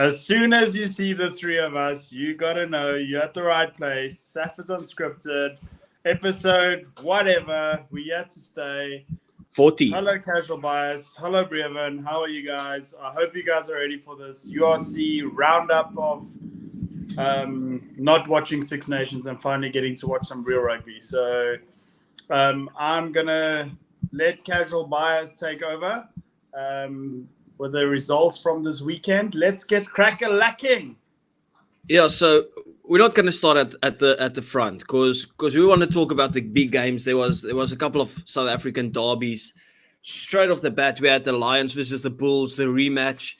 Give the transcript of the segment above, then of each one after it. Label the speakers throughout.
Speaker 1: As soon as you see the three of us, you gotta know you're at the right place. Saf is unscripted. Episode, whatever. We yet to stay.
Speaker 2: 40.
Speaker 1: Hello, Casual Bias. Hello, Brevin. How are you guys? I hope you guys are ready for this URC roundup of not watching Six Nations and finally getting to watch some real rugby. So I'm going to let Casual Bias take over with the results from this weekend. Let's get crack-a-lacking.
Speaker 2: Yeah, so we're not going to start at the front because we want to talk about the big games. There was a couple of South African derbies. Straight off the bat, we had the Lions versus the Bulls, the rematch.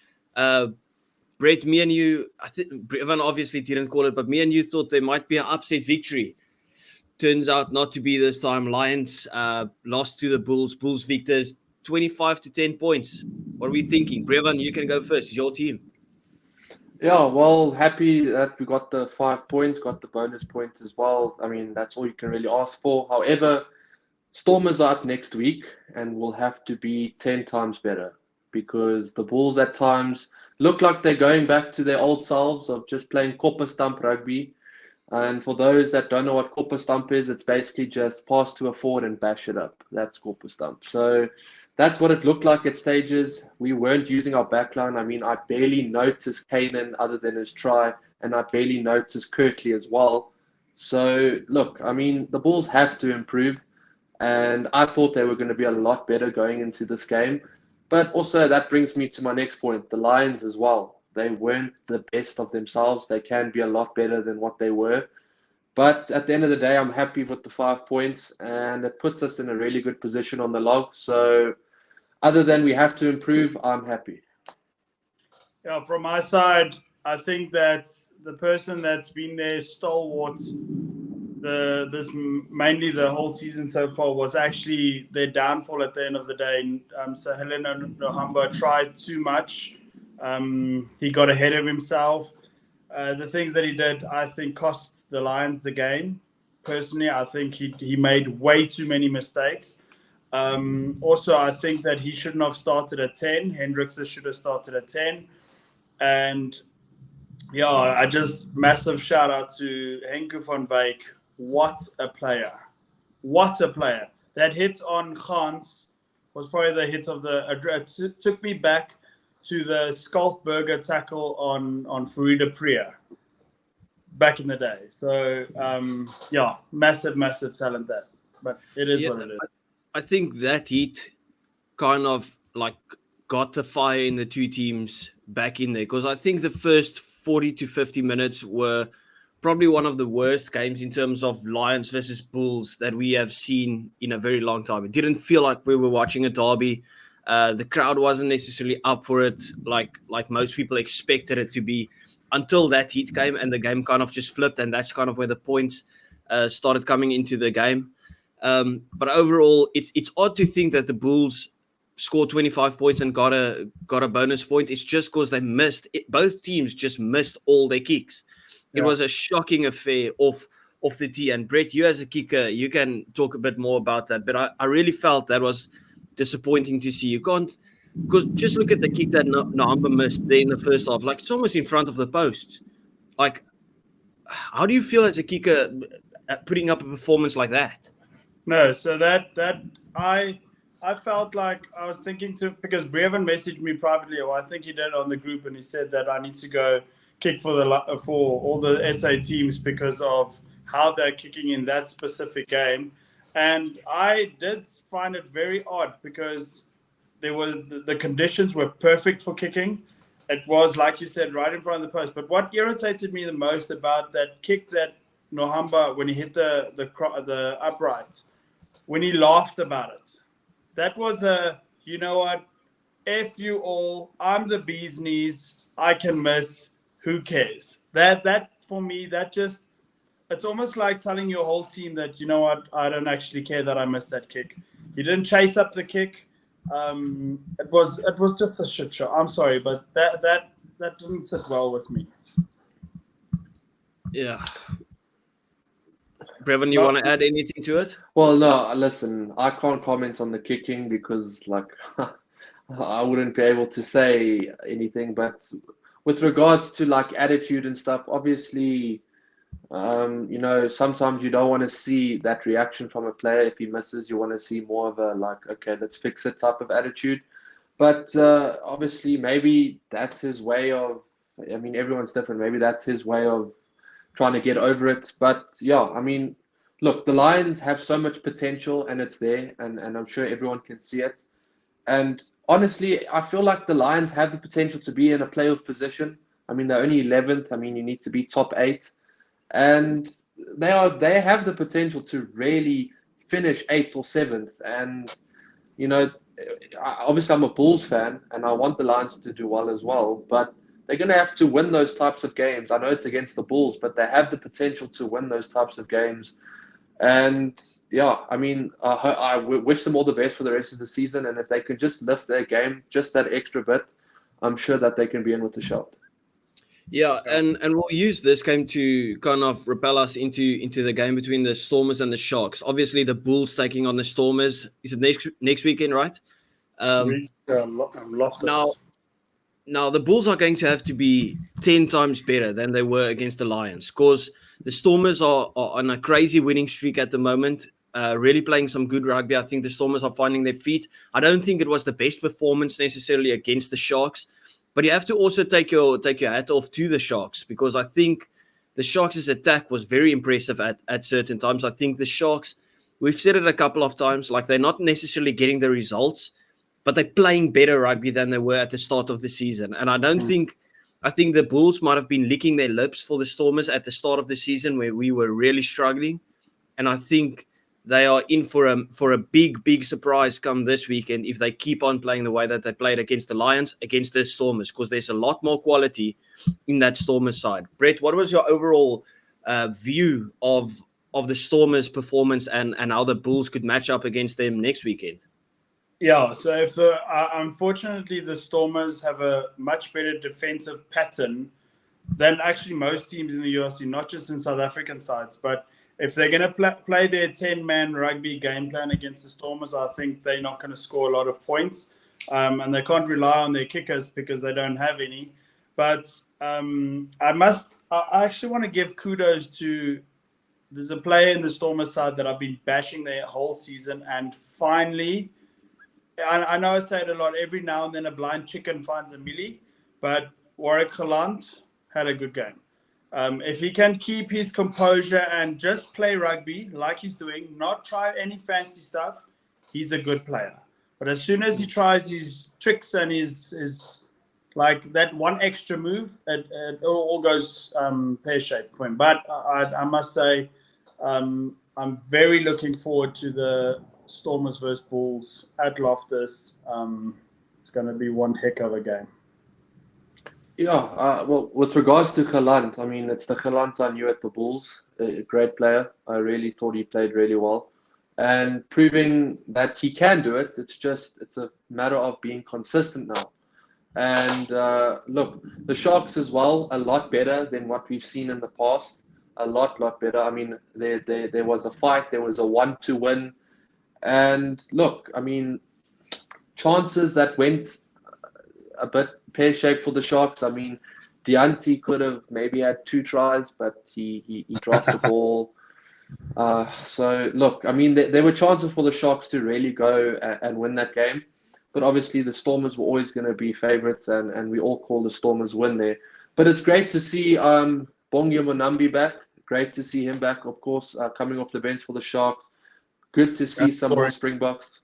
Speaker 2: Brett, me and you, I think Evan obviously didn't call it, but me and you thought there might be an upset victory. Turns out not to be this time. Lions lost to the Bulls. Bulls victors, 25-10 points. What are we thinking? Brevan, you can go first. It's your team.
Speaker 3: Yeah, well, happy that we got the 5 points, got the bonus points as well. I mean, that's all you can really ask for. However, Stormers are up next week and will have to be 10 times better because the Bulls at times look like they're going back to their old selves of just playing copper stump rugby. And for those that don't know what copper stump is, it's basically just pass to a forward and bash it up. That's copper stump. So that's what it looked like at stages. We weren't using our backline. I mean, I barely noticed Kanan other than his try, and I barely noticed Kirkley as well. So, look, I mean, the Bulls have to improve, and I thought they were going to be a lot better going into this game. But also that brings me to my next point, the Lions as well. They weren't the best of themselves. They can be a lot better than what they were. But at the end of the day, I'm happy with the 5 points, and it puts us in a really good position on the log. So other than we have to improve, I'm happy.
Speaker 1: Yeah, from my side, I think that the person that's been their stalwart mainly the whole season so far was actually their downfall at the end of the day. So Helena Nohamba tried too much. He got ahead of himself. The things that he did, I think, cost the Lions the game. Personally, I think he made way too many mistakes. Also, I think that he shouldn't have started at 10. Hendricks should have started at 10. And yeah, I just massive shout out to Henku van Wyk. What a player. What a player. That hit on Gans was probably the hit of the... It took me back to the Skalkberger tackle on Farida Priya back in the day. So, yeah, massive talent there. But it is what it is.
Speaker 2: I think that hit kind of like got the fire in the two teams back in there because I think the first 40 to 50 minutes were probably one of the worst games in terms of Lions versus Bulls that we have seen in a very long time. It didn't feel like we were watching a derby. The crowd wasn't necessarily up for it like most people expected it to be until that heat came and the game kind of just flipped, and that's kind of where the points started coming into the game. But overall, it's odd to think that the Bulls scored 25 points and got a bonus point. It's just because they missed it. Both teams just missed all their kicks. It was a shocking affair off the tee. And Brett, you as a kicker, you can talk a bit more about that. But I really felt that was disappointing to see. You can't, because just look at the kick that Nahamba missed there in the first half. Like, it's almost in front of the post. Like, how do you feel as a kicker putting up a performance like that?
Speaker 1: No, so that I felt like I was thinking because Brevan messaged me privately, or I think he did on the group, and he said that I need to go kick for all the SA teams because of how they're kicking in that specific game. And I did find it very odd because the conditions were perfect for kicking. It was, like you said, right in front of the post. But what irritated me the most about that kick that Nohamba, when he hit the uprights, when he laughed about it, that was you know what, F you all, I'm the bee's knees, I can miss, who cares? That for me, that just, it's almost like telling your whole team that, you know what, I don't actually care that I missed that kick. You didn't chase up the kick. It was just a shit show. I'm sorry, but that didn't sit well with me.
Speaker 2: Yeah. Brevan, you want to add anything to it?
Speaker 3: Well, no, listen, I can't comment on the kicking because, like, I wouldn't be able to say anything. But with regards to like attitude and stuff, obviously, sometimes you don't want to see that reaction from a player if he misses. You want to see more of a like, okay, let's fix it type of attitude. But obviously, maybe that's his way of. I mean, everyone's different. Maybe that's his way of trying to get over it. But yeah, I mean, look, the Lions have so much potential and it's there, and I'm sure everyone can see it. And honestly, I feel like the Lions have the potential to be in a playoff position. I mean, they're only 11th. I mean, you need to be top eight, and they have the potential to really finish eighth or seventh. And you know, obviously I'm a Bulls fan, and I want the Lions to do well as well. But they're going to have to win those types of games. I know it's against the Bulls, but they have the potential to win those types of games. And yeah, I mean, I wish them all the best for the rest of the season. And if they can just lift their game just that extra bit, I'm sure that they can be in with the shout.
Speaker 2: Yeah, and we'll use this game to kind of propel us into the game between the Stormers and the Sharks. Obviously, the Bulls taking on the Stormers. Is it next weekend, right?
Speaker 1: Loftus.
Speaker 2: Now the Bulls are going to have to be 10 times better than they were against the Lions, because the Stormers are on a crazy winning streak at the moment. Really playing some good rugby. I think the Stormers are finding their feet. I don't think it was the best performance necessarily against the Sharks, but you have to also take your hat off to the Sharks, because I think the Sharks' attack was very impressive at certain times. I think the Sharks, we've said it a couple of times, like they're not necessarily getting the results, but they're playing better rugby than they were at the start of the season. And I think the Bulls might have been licking their lips for the Stormers at the start of the season where we were really struggling. And I think they are in for a big surprise come this weekend if they keep on playing the way that they played against the Lions, against the Stormers, because there's a lot more quality in that Stormers side. Brett, what was your overall view of the Stormers' performance and how the Bulls could match up against them next weekend?
Speaker 1: Yeah, so if unfortunately the Stormers have a much better defensive pattern than actually most teams in the URC, not just in South African sides, but if they're going to play their 10-man rugby game plan against the Stormers, I think they're not going to score a lot of points. And they can't rely on their kickers because they don't have any. But I actually want to give kudos to, there's a player in the Stormers side that I've been bashing their whole season. And finally, I know I say it a lot, every now and then a blind chicken finds a millie, but Warwick Gelant had a good game. If he can keep his composure and just play rugby like he's doing, not try any fancy stuff, he's a good player. But as soon as he tries his tricks and his like that one extra move, it all goes pear-shaped for him. But I must say, I'm very looking forward to the Stormers versus Bulls at Loftus. It's going to be one heck of a game.
Speaker 3: Yeah, well, with regards to Gelant, I mean, it's the Gelant I knew at the Bulls. A great player. I really thought he played really well. And proving that he can do it, it's a matter of being consistent now. And look, the Sharks as well, a lot better than what we've seen in the past. A lot better. I mean, there was a fight. There was a 1-2 win. And look, I mean, chances that went a bit pear-shaped for the Sharks. I mean, Deante could have maybe had 2 tries, but he dropped the ball. So, look, I mean, there were chances for the Sharks to really go and win that game. But obviously, the Stormers were always going to be favourites, and we all call the Stormers win there. But it's great to see Bongi Monambi back. Great to see him back, of course, coming off the bench for the Sharks. Good to see some more Springboks.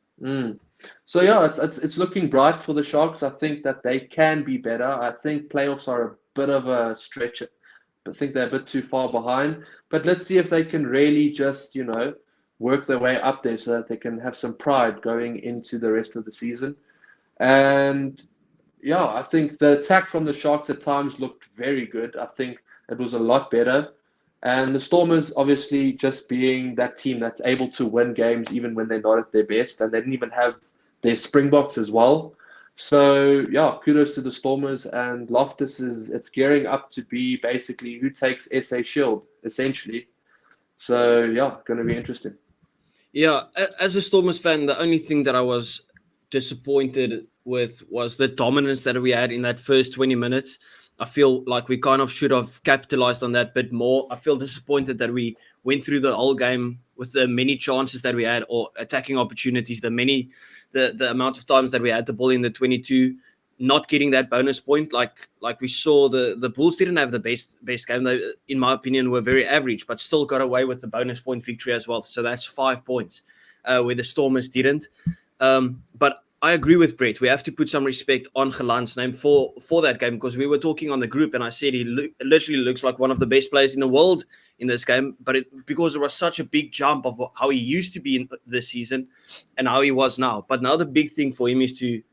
Speaker 3: So yeah, it's looking bright for the Sharks. I think that they can be better. I think playoffs are a bit of a stretch. I think they're a bit too far behind. But let's see if they can really just, work their way up there so that they can have some pride going into the rest of the season. And yeah, I think the attack from the Sharks at times looked very good. I think it was a lot better. And the Stormers, obviously, just being that team that's able to win games even when they're not at their best. And they didn't even have their Springboks as well. So, yeah, kudos to the Stormers. And Loftus it's gearing up to be basically who takes SA Shield, essentially. So, yeah, going to be interesting.
Speaker 2: Yeah, as a Stormers fan, the only thing that I was disappointed with was the dominance that we had in that first 20 minutes. I feel like we kind of should have capitalized on that bit more. I feel disappointed that we went through the whole game with the many chances that we had or attacking opportunities, the amount of times that we had the ball in the 22, not getting that bonus point. Like we saw the Bulls didn't have the best game. They, in my opinion, were very average, but still got away with the bonus point victory as well. So that's 5 points where the Stormers didn't. But I agree with Brett. We have to put some respect on Geland's name for that game, because we were talking on the group and I said he literally looks like one of the best players in the world in this game. But because there was such a big jump of how he used to be in this season and how he was now. But now the big thing for him is to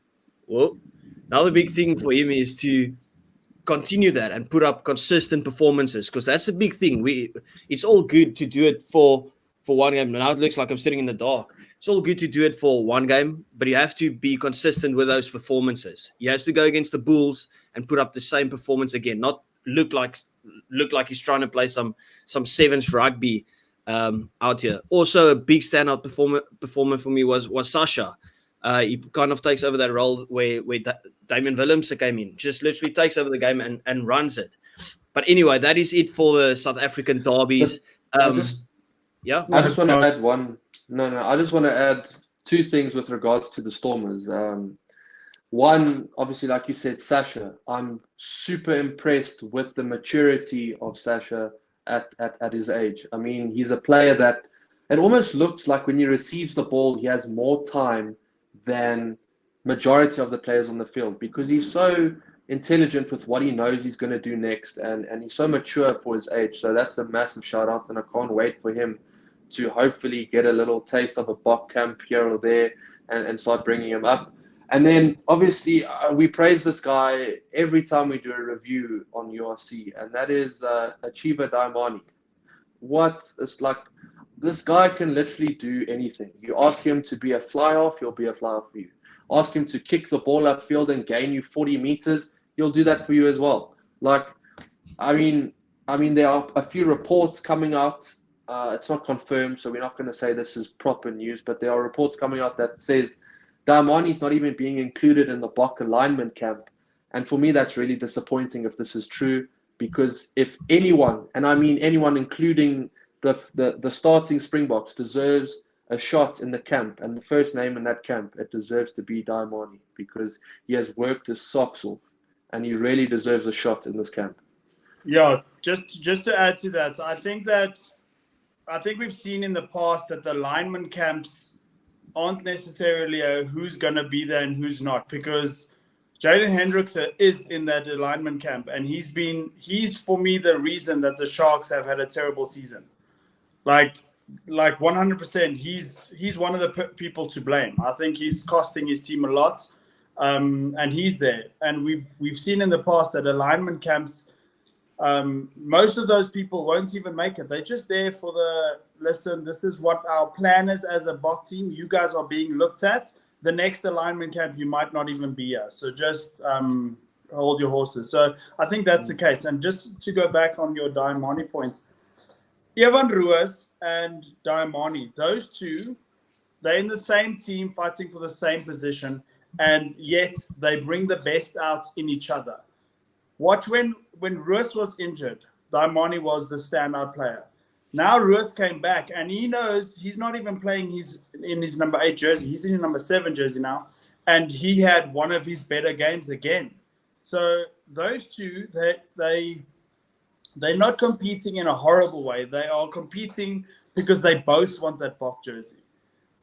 Speaker 2: continue that and put up consistent performances, because that's a big thing. It's all good to do it for one game. Now it looks like I'm sitting in the dark. It's all good to do it for one game, but you have to be consistent with those performances. He has to go against the Bulls and put up the same performance again, not look like he's trying to play some sevens rugby out here. Also, a big standout performer for me was Sasha. He kind of takes over that role where Damian Willemse came in, just literally takes over the game and runs it. But anyway, that is it for the South African derbies.
Speaker 3: I just want to add one. I just want to add two things with regards to the Stormers. One, obviously, like you said, Sasha. I'm super impressed with the maturity of Sasha at his age. I mean, he's a player that it almost looks like when he receives the ball, he has more time than majority of the players on the field, because he's so intelligent with what he knows he's going to do next, and he's so mature for his age. So that's a massive shout out, and I can't wait for him to hopefully get a little taste of a Bok camp here or there and start bringing him up. And then obviously we praise this guy every time we do a review on URC, and that is Achieva Daimani. It's like, this guy can literally do anything. You ask him to be a fly-off, he'll be a fly-off for you. Ask him to kick the ball upfield and gain you 40 meters, he'll do that for you as well. Like, I mean, there are a few reports coming out. It's not confirmed, so we're not going to say this is proper news, but there are reports coming out that says Daimani's not even being included in the Bok alignment camp. And for me, that's really disappointing if this is true, because if anyone, and I mean anyone, including the starting Springboks, deserves a shot in the camp, and the first name in that camp, it deserves to be Daimani, because he has worked his socks off and he really deserves a shot in this camp.
Speaker 1: Yeah, just to add to that, I think we've seen in the past that the lineman camps aren't necessarily who's going to be there and who's not, because Jaden Hendricks is in that alignment camp, and he's for me the reason that the Sharks have had a terrible season. Like 100%, he's one of the people to blame. I think he's costing his team a lot, and he's there. And we've seen in the past that alignment camps, most of those people won't even make it. They're just there for listen, this is what our plan is as a Bok team. You guys are being looked at. The next alignment camp, you might not even be here. So just hold your horses. So I think that's the case. And just to go back on your Daimani point, Evan Ruiz and Daimani, those two, they're in the same team fighting for the same position, and yet they bring the best out in each other. Watch when Ruiz was injured, Daimani was the standout player. Now Ruiz came back, and he knows he's not even playing in his number 8 jersey. He's in his number 7 jersey now, and he had one of his better games again. So those two, they're not competing in a horrible way. They are competing because they both want that Bok jersey.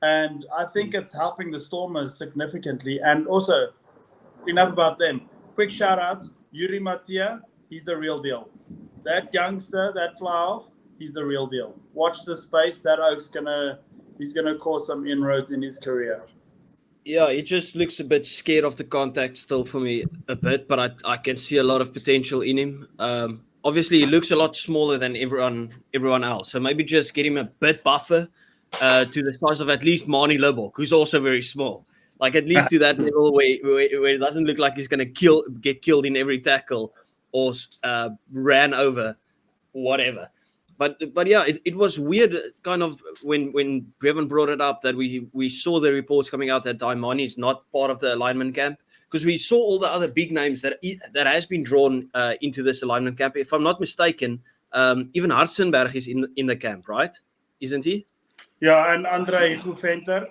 Speaker 1: And I think it's helping the Stormers significantly. And also, enough about them. Quick shout out, Yuri Mattia, he's the real deal. That youngster, that fly-off, he's the real deal. Watch the space. That oak's he's gonna cause some inroads in his career.
Speaker 2: Yeah, he just looks a bit scared of the contact still for me a bit, but I can see a lot of potential in him. Obviously, he looks a lot smaller than everyone else, so maybe just get him a bit buffer to the size of at least Marnie Lubbock, who's also very small. Like at least to that level where it doesn't look like he's going to get killed in every tackle or ran over, whatever. But yeah, it was weird, kind of when Brevin brought it up that we saw the reports coming out that Daimani is not part of the alignment camp, because we saw all the other big names that has been drawn into this alignment camp. If I'm not mistaken, even Hartzenberg is in the camp, right? Isn't he?
Speaker 1: Yeah, and Andre Guventer.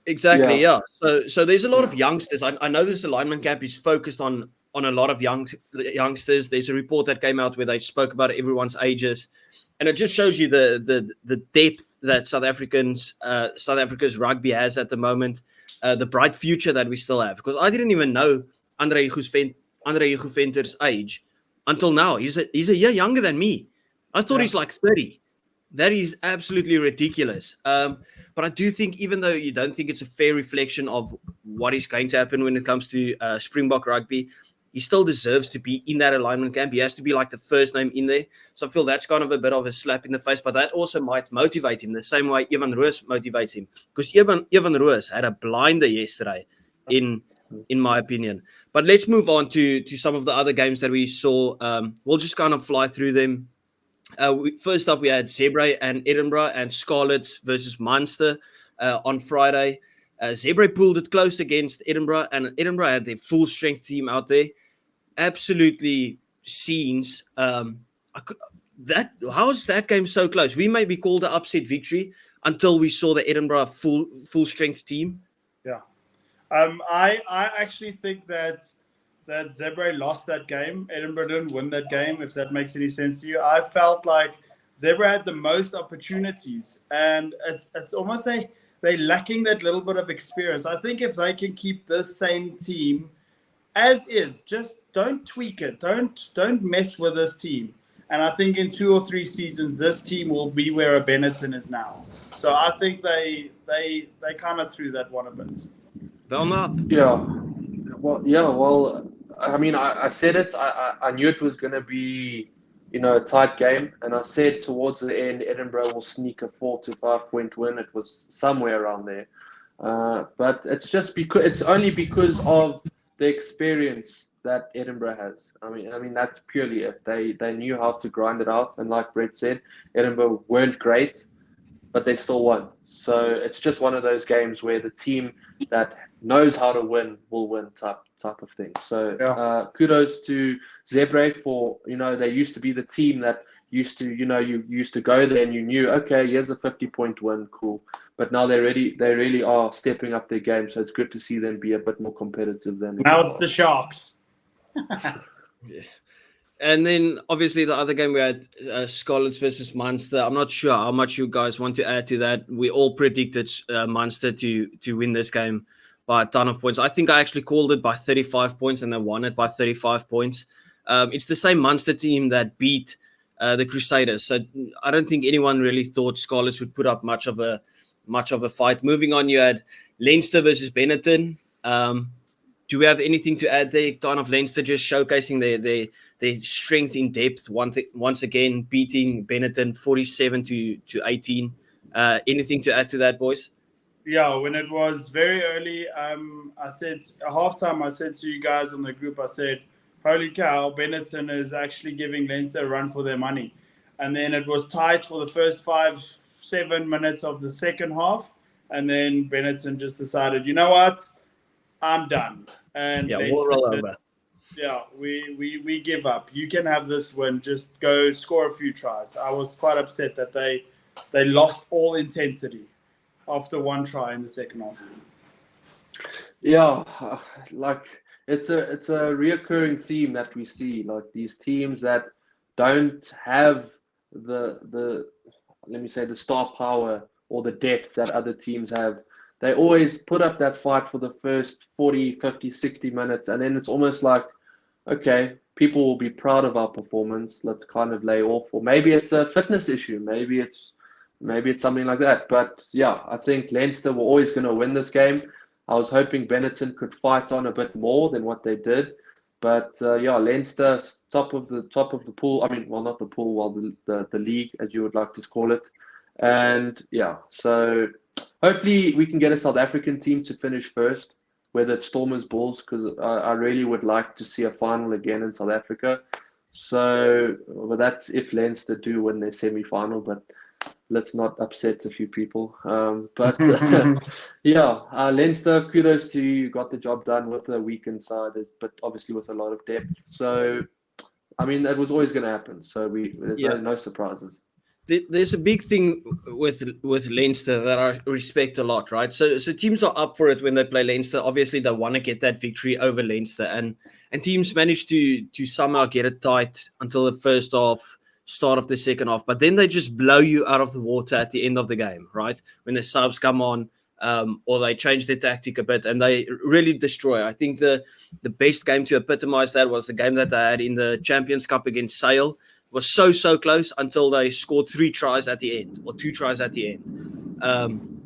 Speaker 2: Exactly, yeah. So there's a lot of youngsters. I know this alignment camp is focused on a lot of youngsters. There's a report that came out where they spoke about everyone's ages, and it just shows you the depth that South Africa's rugby has at the moment, the bright future that we still have. Because I didn't even know Andre Guventer's age until now. He's a year younger than me. I thought he's like 30. That is absolutely ridiculous. But I do think, even though you don't think it's a fair reflection of what is going to happen when it comes to Springbok rugby, he still deserves to be in that alignment camp. He has to be like the first name in there. So I feel that's kind of a bit of a slap in the face, but that also might motivate him the same way Evan Roos motivates him. Because Evan Roos had a blinder yesterday, in my opinion. But let's move on to some of the other games that we saw. We'll just kind of fly through them. First up, we had Zebra and Edinburgh and Scarlets versus Munster on Friday. Zebra pulled it close against Edinburgh, and Edinburgh had their full strength team out there. Absolutely scenes. How is that game so close? We maybe called an upset victory until we saw the Edinburgh full strength team.
Speaker 1: Yeah, I actually think that Zebra lost that game. Edinburgh didn't win that game, if that makes any sense to you. I felt like Zebra had the most opportunities, and it's almost they're lacking that little bit of experience. I think if they can keep this same team as is, just don't tweak it. Don't mess with this team. And I think in 2 or 3 seasons, this team will be where a Benetton is now. So I think they kind of threw that one a bit.
Speaker 2: They'll not.
Speaker 3: Yeah. Well, I mean, I said it. I knew it was going to be, a tight game. And I said towards the end, Edinburgh will sneak a 4 to 5 point win. It was somewhere around there. But it's only because of the experience that Edinburgh has. I mean that's purely it. They knew how to grind it out. And like Brett said, Edinburgh weren't great, but they still won. So it's just one of those games where the team that knows how to win will win type of thing. So kudos to Zebre for, they used to be the team that used to, you used to go there and you knew, okay, here's a 50-point win, cool. But now they really are stepping up their game. So it's good to see them be a bit more competitive than
Speaker 1: now. It's the Sharks.
Speaker 2: And then obviously the other game we had Scarlets versus Munster. I'm not sure how much you guys want to add to that. We all predicted Munster to win this game by a ton of points. I think I actually called it by 35 points and they won it by 35 points. It's the same Munster team that beat the Crusaders. So I don't think anyone really thought Scarlets would put up much of a fight. Moving on, you had Leinster versus Benetton. Do we have anything to add there? Kind of Leinster just showcasing their strength in depth once again, beating Benetton 47 to 18. Anything to add to that, boys?
Speaker 1: Yeah, when it was very early, I said at halftime, I said to you guys on the group, I said, holy cow, Benetton is actually giving Leinster a run for their money. And then it was tight for the first 5-7 minutes of the second half. And then Benetton just decided, you know what? I'm done. And
Speaker 2: we'll roll over.
Speaker 1: Yeah, we give up. You can have this win. Just go score a few tries. I was quite upset that they lost all intensity after one try in the second half.
Speaker 3: Yeah, like it's a reoccurring theme that we see. Like these teams that don't have the let me say the star power or the depth that other teams have. They always put up that fight for the first 40, 50, 60 minutes, and then it's almost like, okay, people will be proud of our performance. Let's kind of lay off. Or maybe it's a fitness issue. Maybe it's something like that. But yeah, I think Leinster were always going to win this game. I was hoping Benetton could fight on a bit more than what they did. But Leinster top of the pool. I mean, well, not the pool, well, the league, as you would like to call it. And yeah, so hopefully we can get a South African team to finish first, whether it's Stormers, Bulls, because I really would like to see a final again in South Africa. So, but that's if Leinster do win their semi-final. But let's not upset a few people. But yeah, Leinster, kudos to you. Got the job done with a weakened side, but obviously with a lot of depth. So, I mean, it was always going to happen. So there's no surprises.
Speaker 2: There's a big thing with Leinster that I respect a lot, right? So teams are up for it when they play Leinster. Obviously, they want to get that victory over Leinster, and teams manage to somehow get it tight until the first half, start of the second half. But then they just blow you out of the water at the end of the game, right? When the subs come on, or they change their tactic a bit, and they really destroy. I think the best game to epitomize that was the game that they had in the Champions Cup against Sale. Was so close until they scored 3 tries at the end, or 2 tries at the end.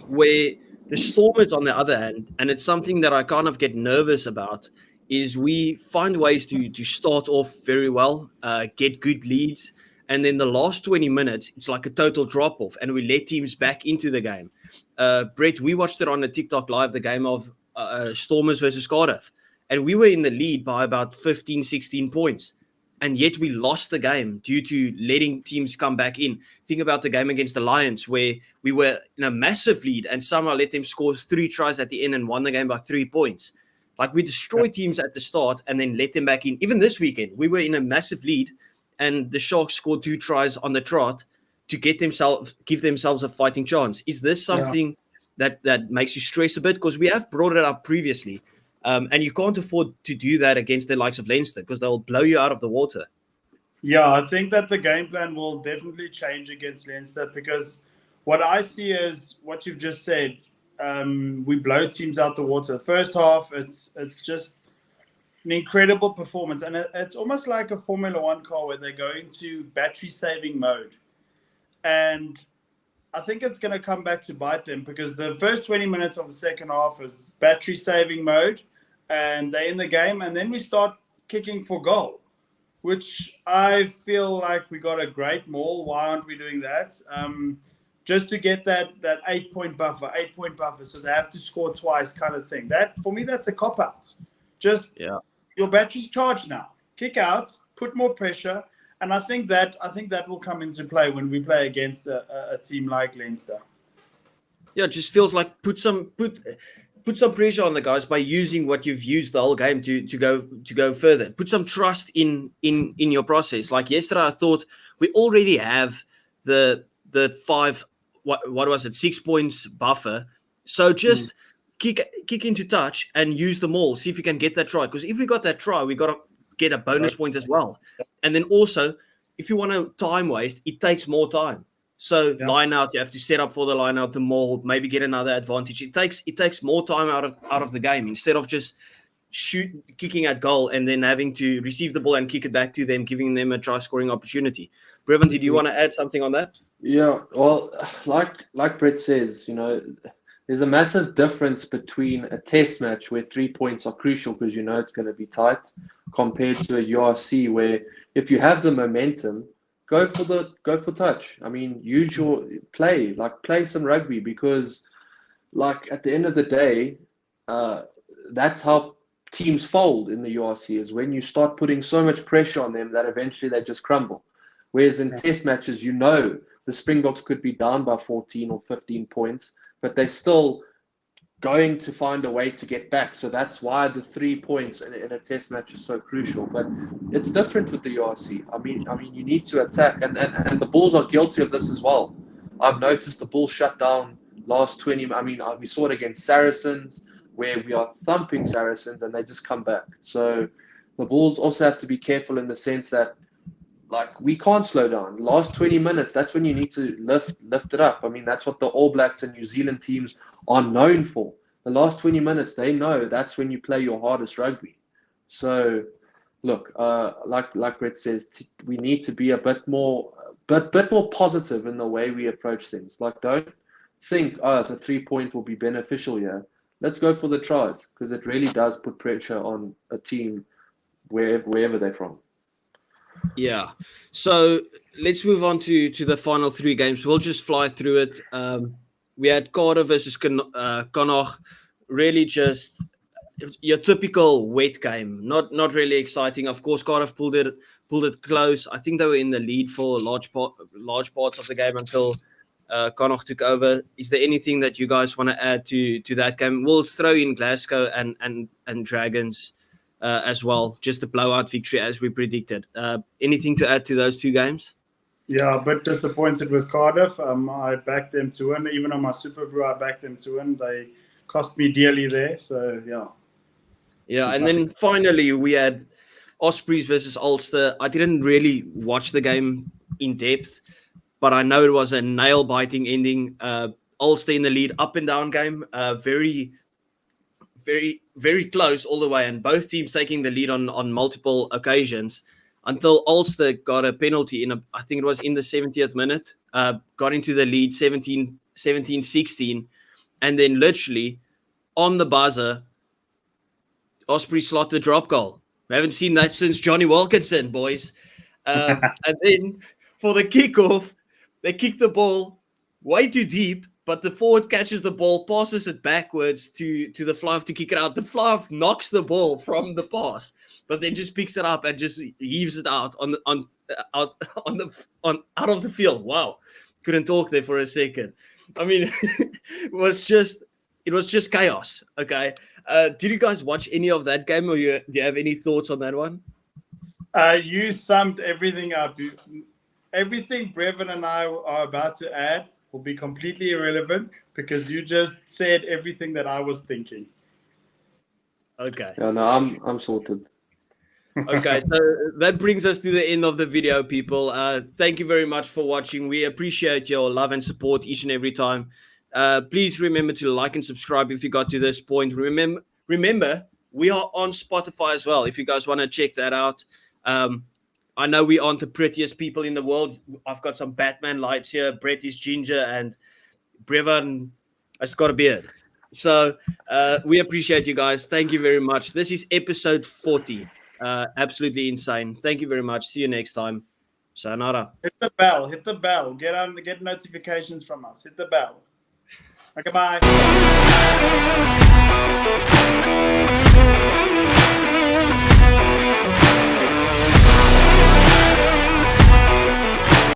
Speaker 2: Where the Stormers, on the other hand, and it's something that I kind of get nervous about, is we find ways to start off very well, get good leads, and then the last 20 minutes, it's like a total drop-off, and we let teams back into the game. Brett, we watched it on the TikTok Live, the game of Stormers versus Cardiff, and we were in the lead by about 15, 16 points. And yet we lost the game due to letting teams come back in. Think about the game against the Lions, where we were in a massive lead and somehow let them score 3 tries at the end and won the game by 3 points. Like, we destroy teams at the start and then let them back in. Even this weekend, we were in a massive lead and the Sharks scored 2 tries on the trot to give themselves a fighting chance. Is this something that makes you stress a bit? Because we have brought it up previously. And you can't afford to do that against the likes of Leinster because they'll blow you out of the water.
Speaker 1: Yeah, I think that the game plan will definitely change against Leinster, because what I see is what you've just said. We blow teams out the water. First half, it's just an incredible performance. And it's almost like a Formula One car where they go into battery saving mode. And I think it's going to come back to bite them, because the first 20 minutes of the second half is battery saving mode. And they're in the game, and then we start kicking for goal, which I feel like we got a great maul. Why aren't we doing that? Just to get that 8-point buffer, so they have to score twice kind of thing. That, for me, that's a cop-out. Just your battery's charged now. Kick out, put more pressure, and I think that will come into play when we play against a team like Leinster.
Speaker 2: Yeah, it just feels like put some pressure on the guys by using what you've used the whole game to go further. Put some trust in your process. Like yesterday, I thought we already have the 5, what was it, 6 points buffer. So just kick into touch and use them all. See if you can get that try. Because if we got that try, we got to get a bonus point as well. And then also, if you want to time waste, it takes more time. So line out, you have to set up for the line out, the maul, maybe get another advantage. It takes more time out of the game, instead of just kicking at goal and then having to receive the ball and kick it back to them, giving them a try scoring opportunity. Brevin, did you want to add something on that?
Speaker 3: Yeah, well, like Brett says, there's a massive difference between a test match where 3 points are crucial because it's going to be tight, compared to a URC where if you have the momentum, go for touch. I mean, use your play some rugby, because at the end of the day, that's how teams fold in the URC, is when you start putting so much pressure on them that eventually they just crumble. Whereas in test matches, the Springboks could be down by 14 or 15 points, but they're still going to find a way to get back. So that's why the 3 points in a test match is so crucial. But it's different with the URC. I mean, you need to attack, and the Bulls are guilty of this as well. I've noticed the Bulls shut down last 20. I mean, we saw it against Saracens, where we are thumping Saracens and they just come back. So the Bulls also have to be careful in the sense that, we can't slow down. Last 20 minutes, that's when you need to lift it up. I mean, that's what the All Blacks and New Zealand teams are known for. The last 20 minutes, they know that's when you play your hardest rugby. So, look, like Brett says, we need to be a bit more positive in the way we approach things. Don't think, the 3 point will be beneficial here. Let's go for the tries, because it really does put pressure on a team wherever they're from.
Speaker 2: Yeah. So let's move on to the final 3 games. We'll just fly through it. We had Cardiff versus Connacht. Really just your typical wet game, not really exciting. Of course, Cardiff pulled it close. I think they were in the lead for large parts of the game until Connacht took over. Is there anything that you guys want to add to that game? We'll throw in Glasgow and Dragons as well, just a blowout victory as we predicted. Anything to add to those two games?
Speaker 1: Yeah, a bit disappointed with Cardiff. I backed them to win. Even on my Super Brew, I backed them to win. They cost me dearly there. So, yeah.
Speaker 2: Yeah, and then finally we had Ospreys versus Ulster. I didn't really watch the game in depth, but I know it was a nail-biting ending. Ulster in the lead, up and down game. Very, very, very close all the way, and both teams taking the lead on multiple occasions until Ulster got a penalty I think it was in the 70th minute, got into the lead 17-16, and then literally on the buzzer, Osprey slot the drop goal. We haven't seen that since Johnny Wilkinson, boys. And then for the kickoff, they kick the ball way too deep, but the forward catches the ball, passes it backwards to the fly-off to kick it out. The fly-off knocks the ball from the pass, but then just picks it up and just heaves it out out of the field. Wow, couldn't talk there for a second. I mean, it was just chaos. Okay, did you guys watch any of that game, or do you have any thoughts on that one?
Speaker 1: You summed everything up. Everything Brevin and I are about to add will be completely irrelevant because you just said everything that I was thinking.
Speaker 2: Okay.
Speaker 3: Yeah, no, I'm sorted.
Speaker 2: Okay, so that brings us to the end of the video, people. Thank you very much for watching. We appreciate your love and support each and every time. Please remember to like and subscribe if you got to this point. Remember, we are on Spotify as well if you guys want to check that out. I know we aren't the prettiest people in the world. I've got some Batman lights here. Brett is ginger and Brevin has got a beard. So we appreciate you guys. Thank you very much. This is episode 40. Absolutely insane. Thank you very much. See you next time. Sayonara.
Speaker 1: Hit the bell. Hit the bell. Get notifications from us. Hit the bell. Okay, bye.